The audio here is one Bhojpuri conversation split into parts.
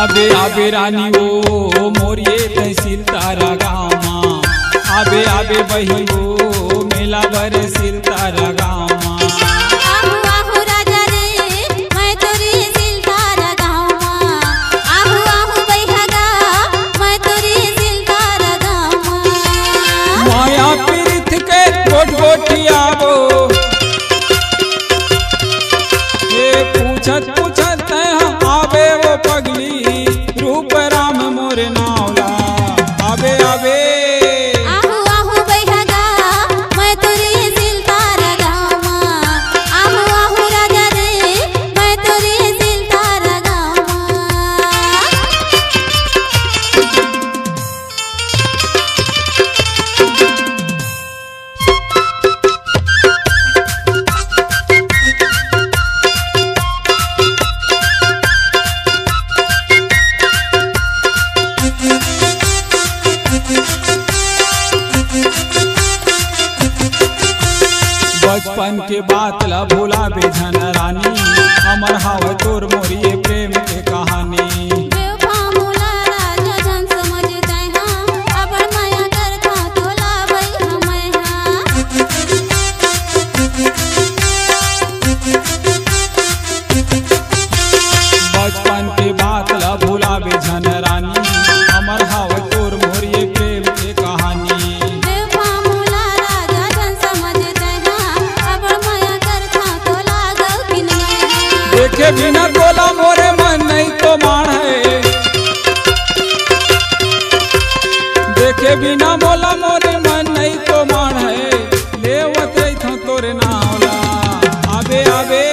आबे आबे रानी ओ मोरिये तहसील तारा गाँव माँ। आबे आबे बही ओ मेला बरसिल तारा गाँव माँ। माया पीरित के गोट गोटियाबो ये पूछत पूछत आबे वो पगली रूप राम मोर नावला। आबे आबे बचपन के बात ला भूला बेझन रानी। अमर हाव तोर मोरिये प्रेम के कहानी। बचपन के बात ला भूला बेझन रानी। अमर हाव तोर मोरिये प्रेम के कहानी। देखे बिना तोला मोरे मन नहीं तो मान है। देखे बिना मोला मोरे मन नहीं तो मान है। लेवत रही था तोरे नावला। आबे आबे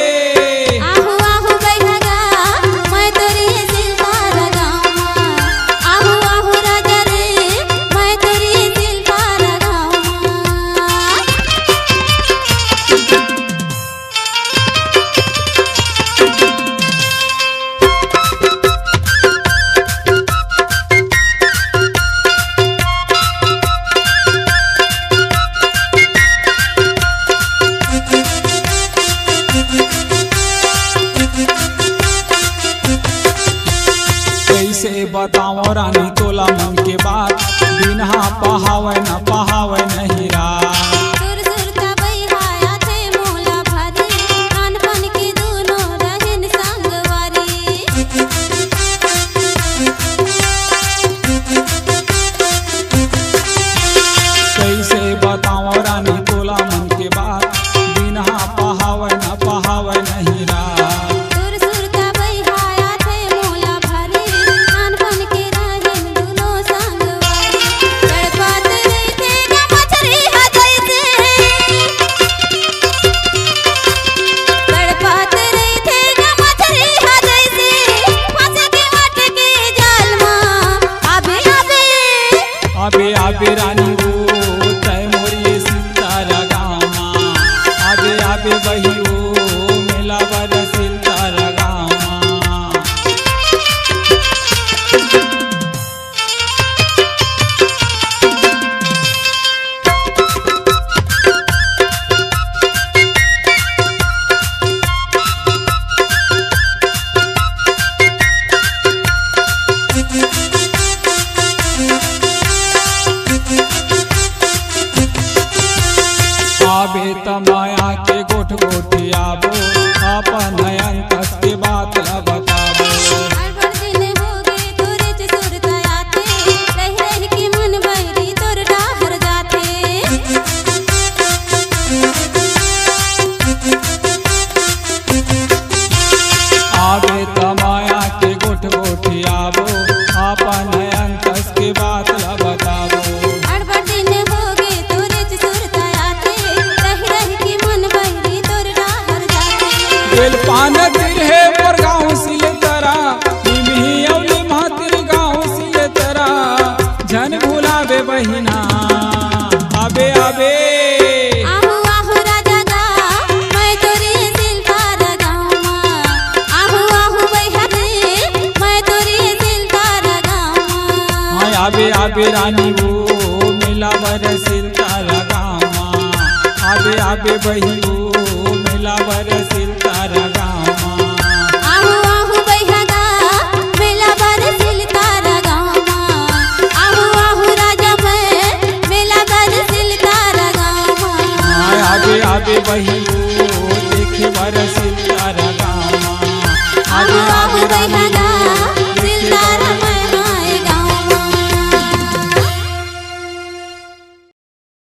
कैसे बताओ रानी तोला मन के बात। बिना पहावे न पहावे नहीं रात। कैसे बताओ रानी तोला मन के बात। बिना पहावे न पहावे नहीं रात। आबे आबे रानी ओ तय मोरिये सितारा गाँव माँ। आबे आबे बही ओ मेला बरसिल तारा गाँव माँ। आबे तमाया के गोठ गोठियाबो अपन अंतस के बात ला बताबो। आबे तमाया के गोठ गोठियाबो अपन अंतस के बात ला बताबो। पान तिर है पर गाँव सिले तरा। निमही अवली मातिर गाँव सिले तरा। झन भुलावे बहिना। आबे आबे आबे आबे रानी वो मेला बरसिल तारा गाँव माँ। आबे आबे बही वो मेला बरसिल तारा गाँव माँ। आहू आहू बैहा गा मेला बर बरसिल